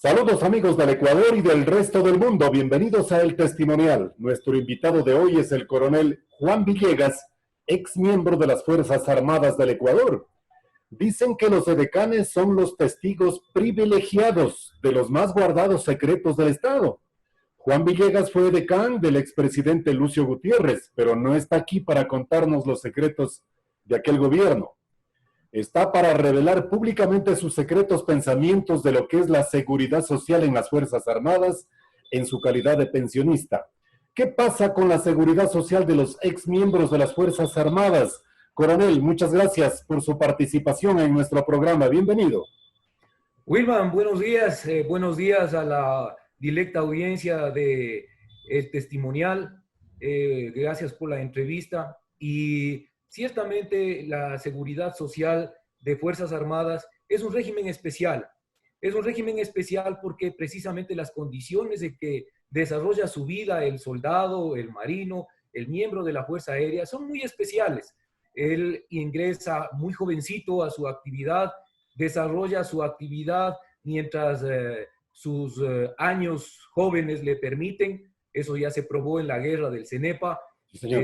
Saludos amigos del Ecuador y del resto del mundo, bienvenidos a El Testimonial. Nuestro invitado de hoy es el coronel Juan Villegas, ex miembro de las Fuerzas Armadas del Ecuador. Dicen que los edecanes son los testigos privilegiados de los más guardados secretos del Estado. Juan Villegas fue edecán del expresidente Lucio Gutiérrez, pero no está aquí para contarnos los secretos de aquel gobierno. Está para revelar públicamente sus secretos pensamientos de lo que es la seguridad social en las Fuerzas Armadas en su calidad de pensionista. ¿Qué pasa con la seguridad social de los ex miembros de las Fuerzas Armadas? Coronel, muchas gracias por su participación en nuestro programa. Bienvenido. Wilman, buenos días a la directa audiencia de El Testimonial. Gracias por la entrevista. Y ciertamente la seguridad social de Fuerzas Armadas es un régimen especial. Es un régimen especial porque precisamente las condiciones de que desarrolla su vida el soldado, el marino, el miembro de la Fuerza Aérea son muy especiales. Él ingresa muy jovencito a su actividad, desarrolla su actividad mientras sus años jóvenes le permiten. Eso ya se probó en la guerra del Cenepa. Sí, señor.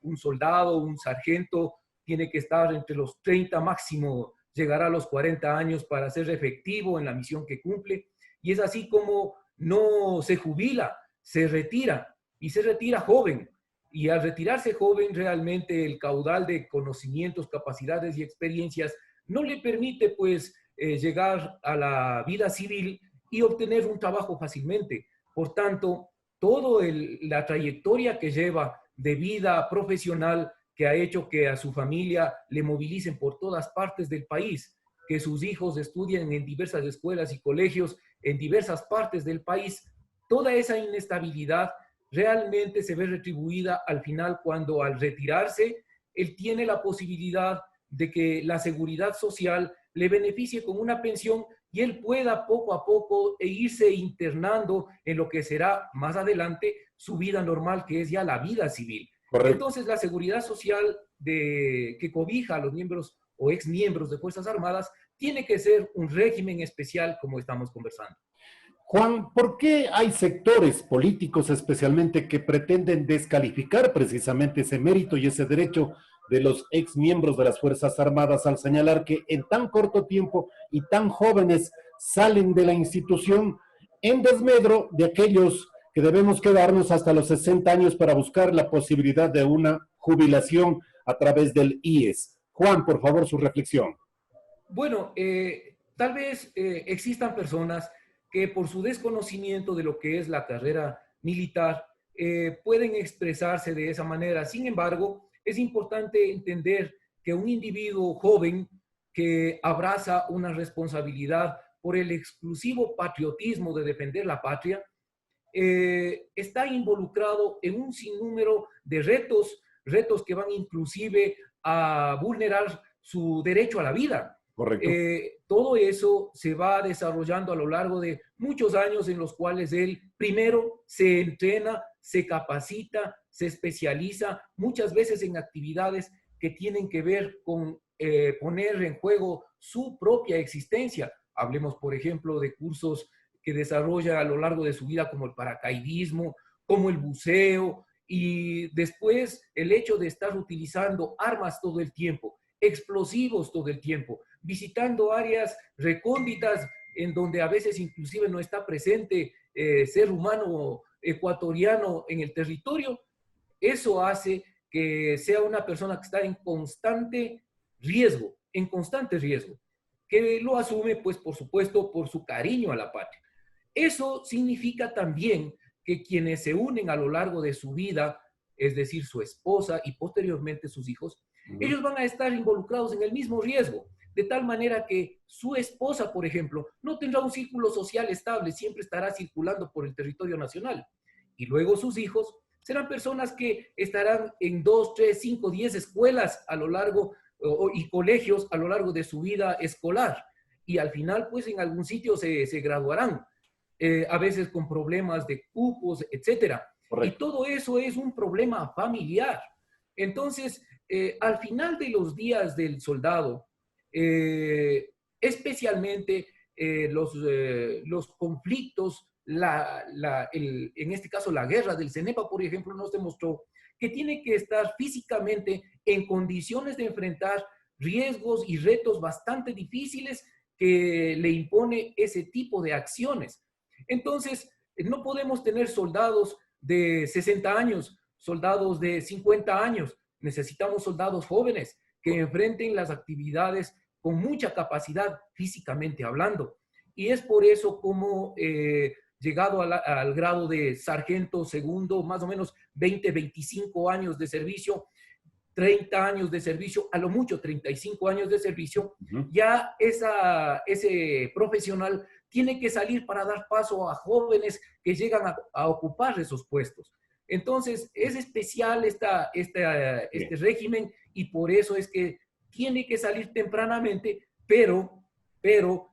Un soldado, un sargento, tiene que estar entre los 30 máximo, llegará a los 40 años para ser efectivo en la misión que cumple. Y es así como no se jubila, se retira, y se retira joven. Y al retirarse joven, realmente el caudal de conocimientos, capacidades y experiencias no le permite pues llegar a la vida civil y obtener un trabajo fácilmente. Por tanto, toda la trayectoria que lleva de vida profesional que ha hecho que a su familia le movilicen por todas partes del país, que sus hijos estudien en diversas escuelas y colegios en diversas partes del país, toda esa inestabilidad realmente se ve retribuida al final cuando al retirarse, él tiene la posibilidad de que la seguridad social le beneficie con una pensión y él pueda poco a poco irse internando en lo que será más adelante su vida normal, que es ya la vida civil. Correcto. Entonces, la seguridad social que cobija a los miembros o exmiembros de Fuerzas Armadas tiene que ser un régimen especial como estamos conversando. Juan, ¿por qué hay sectores políticos especialmente que pretenden descalificar precisamente ese mérito y ese derecho de los ex miembros de las Fuerzas Armadas al señalar que en tan corto tiempo y tan jóvenes salen de la institución en desmedro de aquellos que debemos quedarnos hasta los 60 años para buscar la posibilidad de una jubilación a través del IES? Juan, por favor, su reflexión. Bueno, tal vez existan personas que por su desconocimiento de lo que es la carrera militar pueden expresarse de esa manera. Sin embargo, es importante entender que un individuo joven que abraza una responsabilidad por el exclusivo patriotismo de defender la patria, está involucrado en un sinnúmero de retos que van inclusive a vulnerar su derecho a la vida. Correcto. Todo eso se va desarrollando a lo largo de muchos años en los cuales él primero se entrena, se capacita, se especializa, muchas veces en actividades que tienen que ver con poner en juego su propia existencia. Hablemos, por ejemplo, de cursos que desarrolla a lo largo de su vida como el paracaidismo, como el buceo, y después el hecho de estar utilizando armas todo el tiempo, explosivos todo el tiempo, visitando áreas recónditas en donde a veces inclusive no está presente ser humano ecuatoriano en el territorio. Eso hace que sea una persona que está en constante riesgo, que lo asume, pues, por supuesto, por su cariño a la patria. Eso significa también que quienes se unen a lo largo de su vida, es decir, su esposa y posteriormente sus hijos, ellos van a estar involucrados en el mismo riesgo, de tal manera que su esposa, por ejemplo, no tendrá un círculo social estable, siempre estará circulando por el territorio nacional. Y luego sus hijos serán personas que estarán en 2, 3, 5, 10 escuelas a lo largo y colegios a lo largo de su vida escolar. Y al final, pues en algún sitio se graduarán, a veces con problemas de cupos, etcétera. Correcto. Y todo eso es un problema familiar. Entonces, al final de los días del soldado, especialmente los conflictos, en este caso la guerra del Cenepa, por ejemplo, nos demostró que tiene que estar físicamente en condiciones de enfrentar riesgos y retos bastante difíciles que le impone ese tipo de acciones. Entonces, no podemos tener soldados de 60 años, soldados de 50 años. Necesitamos soldados jóvenes que enfrenten las actividades con mucha capacidad físicamente hablando. Y es por eso como llegado al grado de sargento segundo, más o menos 20, 25 años de servicio, 30 años de servicio, a lo mucho 35 años de servicio, ya ese profesional tiene que salir para dar paso a jóvenes que llegan a ocupar esos puestos. Entonces, es especial este régimen y por eso es que tiene que salir tempranamente, pero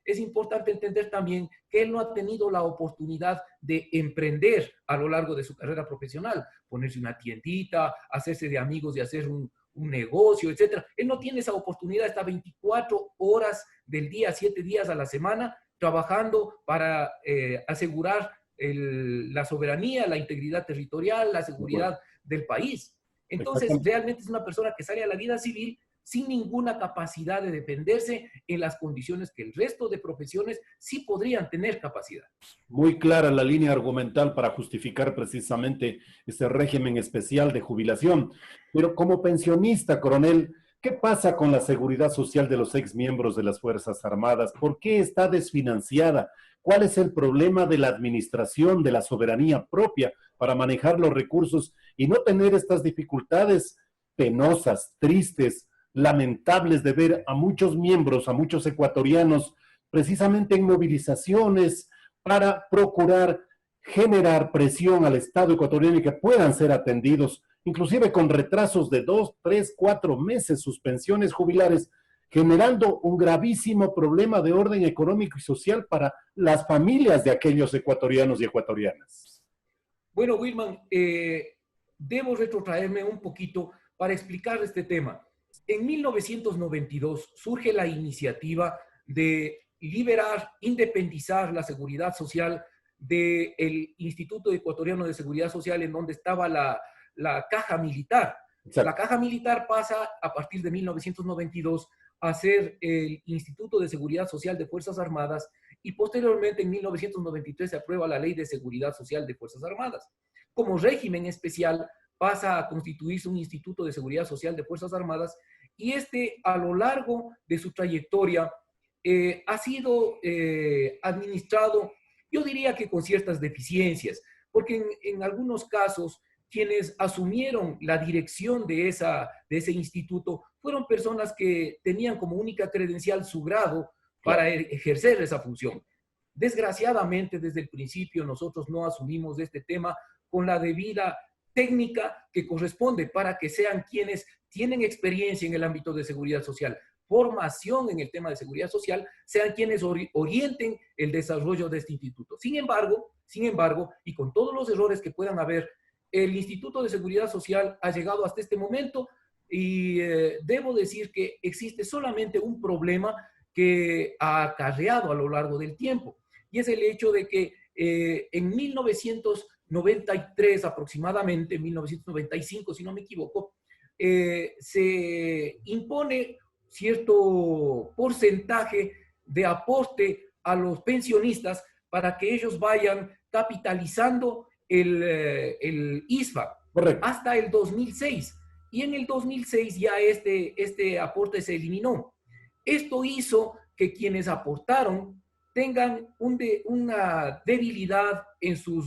es importante entender también que él no ha tenido la oportunidad de emprender a lo largo de su carrera profesional, ponerse una tiendita, hacerse de amigos y hacer un negocio, etc. Él no tiene esa oportunidad, está 24 horas del día, 7 días a la semana, trabajando para asegurar la soberanía, la integridad territorial, la seguridad del país. Entonces, realmente es una persona que sale a la vida civil sin ninguna capacidad de defenderse en las condiciones que el resto de profesiones sí podrían tener capacidad. Muy clara la línea argumental para justificar precisamente ese régimen especial de jubilación. Pero como pensionista, coronel, ¿qué pasa con la seguridad social de los exmiembros de las Fuerzas Armadas? ¿Por qué está desfinanciada? ¿Cuál es el problema de la administración, de la soberanía propia para manejar los recursos y no tener estas dificultades penosas, tristes, lamentables de ver a muchos miembros, a muchos ecuatorianos, precisamente en movilizaciones para procurar generar presión al Estado ecuatoriano y que puedan ser atendidos, inclusive con retrasos de 2, 3, 4 meses, suspensiones jubilares, generando un gravísimo problema de orden económico y social para las familias de aquellos ecuatorianos y ecuatorianas? Bueno, Wilman, debo retrotraerme un poquito para explicar este tema. En 1992 surge la iniciativa de liberar, independizar la seguridad social del Instituto Ecuatoriano de Seguridad Social, en donde estaba la caja militar. Exacto. La caja militar pasa a partir de 1992 a ser el Instituto de Seguridad Social de Fuerzas Armadas y posteriormente en 1993 se aprueba la Ley de Seguridad Social de Fuerzas Armadas. Como régimen especial pasa a constituirse un Instituto de Seguridad Social de Fuerzas Armadas y a lo largo de su trayectoria ha sido administrado, yo diría que con ciertas deficiencias, porque en algunos casos quienes asumieron la dirección de ese instituto fueron personas que tenían como única credencial su grado para ejercer esa función. Desgraciadamente, desde el principio nosotros no asumimos este tema con la debida técnica que corresponde para que sean quienes tienen experiencia en el ámbito de seguridad social, formación en el tema de seguridad social, sean quienes orienten el desarrollo de este instituto. Sin embargo, y con todos los errores que puedan haber, el Instituto de Seguridad Social ha llegado hasta este momento y debo decir que existe solamente un problema que ha acarreado a lo largo del tiempo, y es el hecho de que en 1993 aproximadamente, 1995 si no me equivoco, se impone cierto porcentaje de aporte a los pensionistas para que ellos vayan capitalizando el ISFA. Correcto. Hasta el 2006. Y en el 2006 ya este aporte se eliminó. Esto hizo que quienes aportaron tengan una debilidad en sus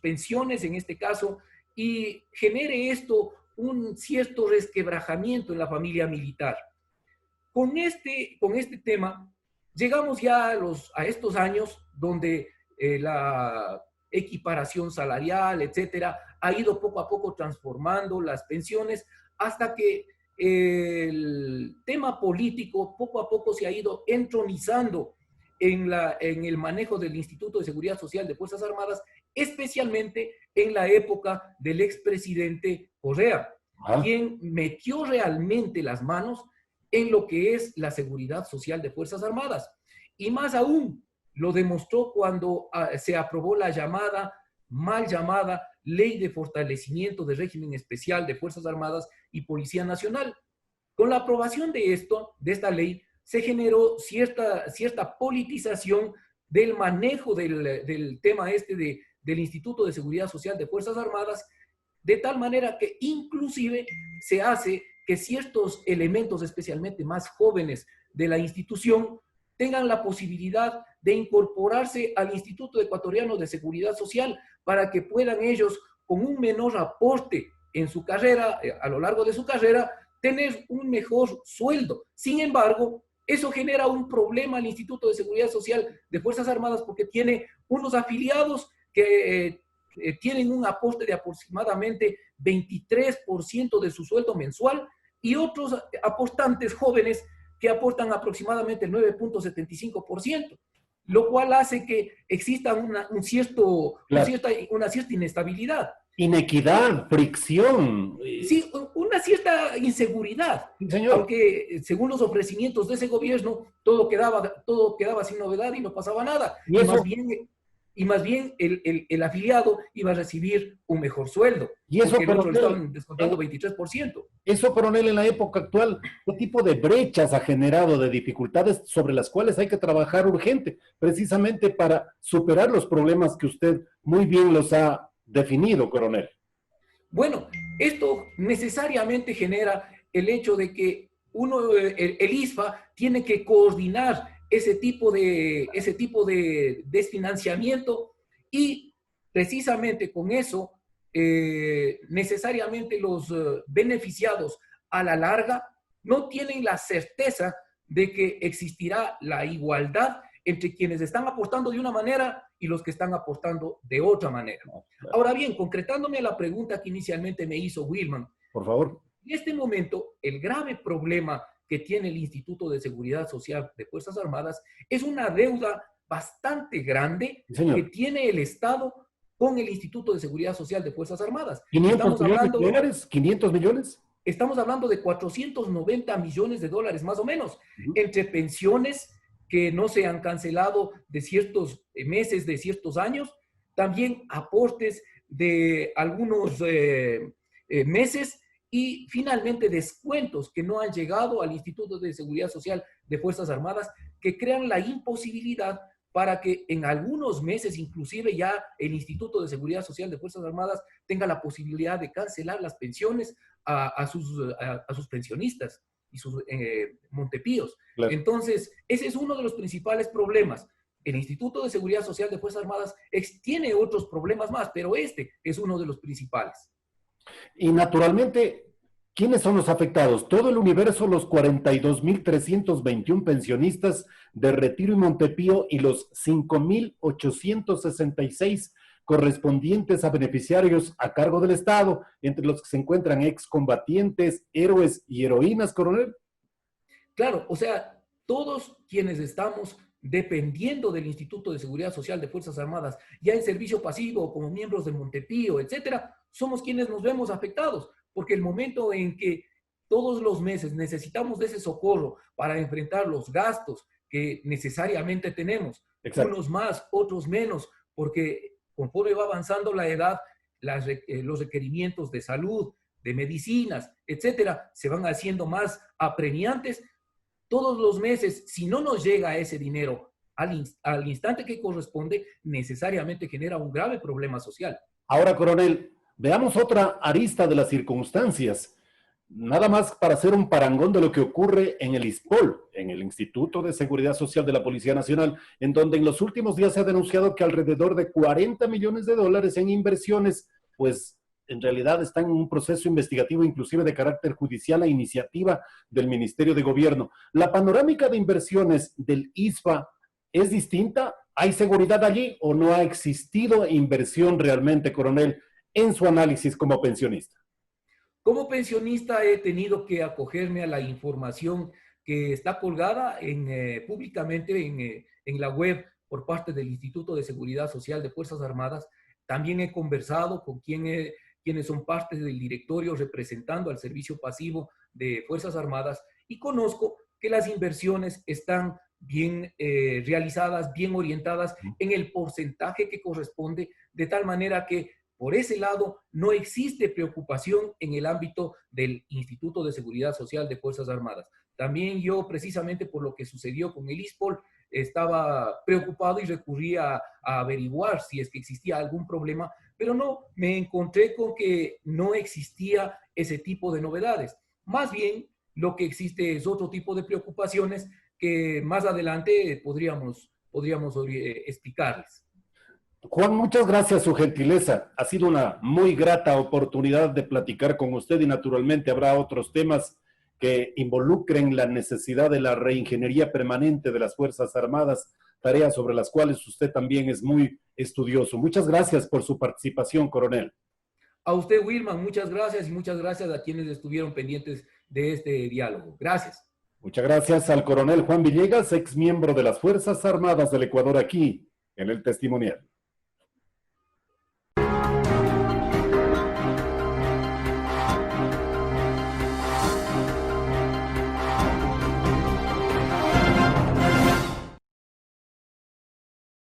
pensiones, en este caso, y genere esto un cierto resquebrajamiento en la familia militar. Con este tema, llegamos ya a estos años donde la equiparación salarial, etcétera, ha ido poco a poco transformando las pensiones hasta que el tema político poco a poco se ha ido entronizando en el manejo del Instituto de Seguridad Social de Fuerzas Armadas, especialmente en la época del expresidente Correa, quien metió realmente las manos en lo que es la seguridad social de Fuerzas Armadas. y más aún lo demostró cuando se aprobó la mal llamada Ley de Fortalecimiento del Régimen Especial de Fuerzas Armadas y Policía Nacional. Con la aprobación de esta ley, se generó cierta politización del manejo del tema del Instituto de Seguridad Social de Fuerzas Armadas, de tal manera que inclusive se hace que ciertos elementos, especialmente más jóvenes de la institución, tengan la posibilidad de incorporarse al Instituto Ecuatoriano de Seguridad Social para que puedan ellos, con un menor aporte en su carrera, a lo largo de su carrera, tener un mejor sueldo. Sin embargo, eso genera un problema al Instituto de Seguridad Social de Fuerzas Armadas porque tiene unos afiliados que tienen un aporte de aproximadamente 23% de su sueldo mensual y otros aportantes jóvenes que aportan aproximadamente el 9.75%, lo cual hace que exista una cierta inestabilidad. Inequidad, fricción. Sí, una cierta inseguridad. Sí, señor. Aunque según los ofrecimientos de ese gobierno, todo quedaba sin novedad y no pasaba nada. Y más bien el afiliado iba a recibir un mejor sueldo. Y eso, porque el otro le estaban descontando 23%. Eso, coronel, en la época actual, ¿qué tipo de brechas ha generado, de dificultades sobre las cuales hay que trabajar urgente, precisamente para superar los problemas que usted muy bien los ha definido, coronel? Bueno, esto necesariamente genera el hecho de que el ISFA tiene que coordinar ese tipo de desfinanciamiento y precisamente con eso necesariamente los beneficiados a la larga no tienen la certeza de que existirá la igualdad entre quienes están aportando de una manera y los que están aportando de otra manera. Ahora bien, concretándome a la pregunta que inicialmente me hizo Wilman, por favor. En este momento, el grave problema que tiene el Instituto de Seguridad Social de Fuerzas Armadas es una deuda bastante grande que tiene el Estado con el Instituto de Seguridad Social de Fuerzas Armadas. ¿500 millones? Estamos hablando de 490 millones de dólares, más o menos, entre pensiones que no se han cancelado de ciertos meses, de ciertos años, también aportes de algunos meses y finalmente descuentos que no han llegado al Instituto de Seguridad Social de Fuerzas Armadas, que crean la imposibilidad para que en algunos meses inclusive ya el Instituto de Seguridad Social de Fuerzas Armadas tenga la posibilidad de cancelar las pensiones a sus pensionistas y sus montepíos. Claro. Entonces, ese es uno de los principales problemas. El Instituto de Seguridad Social de Fuerzas Armadas tiene otros problemas más, pero este es uno de los principales. Y naturalmente, ¿quiénes son los afectados? Todo el universo, los 42.321 pensionistas de Retiro y Montepío y los 5.866 correspondientes a beneficiarios a cargo del Estado, entre los que se encuentran excombatientes, héroes y heroínas, coronel. Claro, o sea, todos quienes estamos dependiendo del Instituto de Seguridad Social de Fuerzas Armadas, ya en servicio pasivo, como miembros de Montepío, etcétera, somos quienes nos vemos afectados, porque el momento en que todos los meses necesitamos de ese socorro para enfrentar los gastos que necesariamente tenemos, exacto, unos más, otros menos, porque conforme va avanzando la edad, los requerimientos de salud, de medicinas, etcétera, se van haciendo más apremiantes. Todos los meses, si no nos llega ese dinero al instante que corresponde, necesariamente genera un grave problema social. Ahora, coronel, veamos otra arista de las circunstancias. Nada más para hacer un parangón de lo que ocurre en el ISPOL, en el Instituto de Seguridad Social de la Policía Nacional, en donde en los últimos días se ha denunciado que alrededor de 40 millones de dólares en inversiones, pues en realidad están en un proceso investigativo, inclusive de carácter judicial, a iniciativa del Ministerio de Gobierno. ¿La panorámica de inversiones del ISFA es distinta? ¿Hay seguridad allí o no ha existido inversión realmente, coronel, en su análisis como pensionista? Como pensionista he tenido que acogerme a la información que está colgada públicamente en la web por parte del Instituto de Seguridad Social de Fuerzas Armadas. También he conversado con quienes son parte del directorio representando al servicio pasivo de Fuerzas Armadas y conozco que las inversiones están bien realizadas, bien orientadas en el porcentaje que corresponde, de tal manera que por ese lado no existe preocupación en el ámbito del Instituto de Seguridad Social de Fuerzas Armadas. También yo, precisamente por lo que sucedió con el ISPOL, estaba preocupado y recurrí a averiguar si es que existía algún problema, pero no, me encontré con que no existía ese tipo de novedades. Más bien, lo que existe es otro tipo de preocupaciones que más adelante podríamos explicarles. Juan, muchas gracias su gentileza. Ha sido una muy grata oportunidad de platicar con usted y naturalmente habrá otros temas que involucren la necesidad de la reingeniería permanente de las Fuerzas Armadas, tareas sobre las cuales usted también es muy estudioso. Muchas gracias por su participación, coronel. A usted, Wilman, muchas gracias y muchas gracias a quienes estuvieron pendientes de este diálogo. Gracias. Muchas gracias al coronel Juan Villegas, ex miembro de las Fuerzas Armadas del Ecuador, aquí en el Testimonial.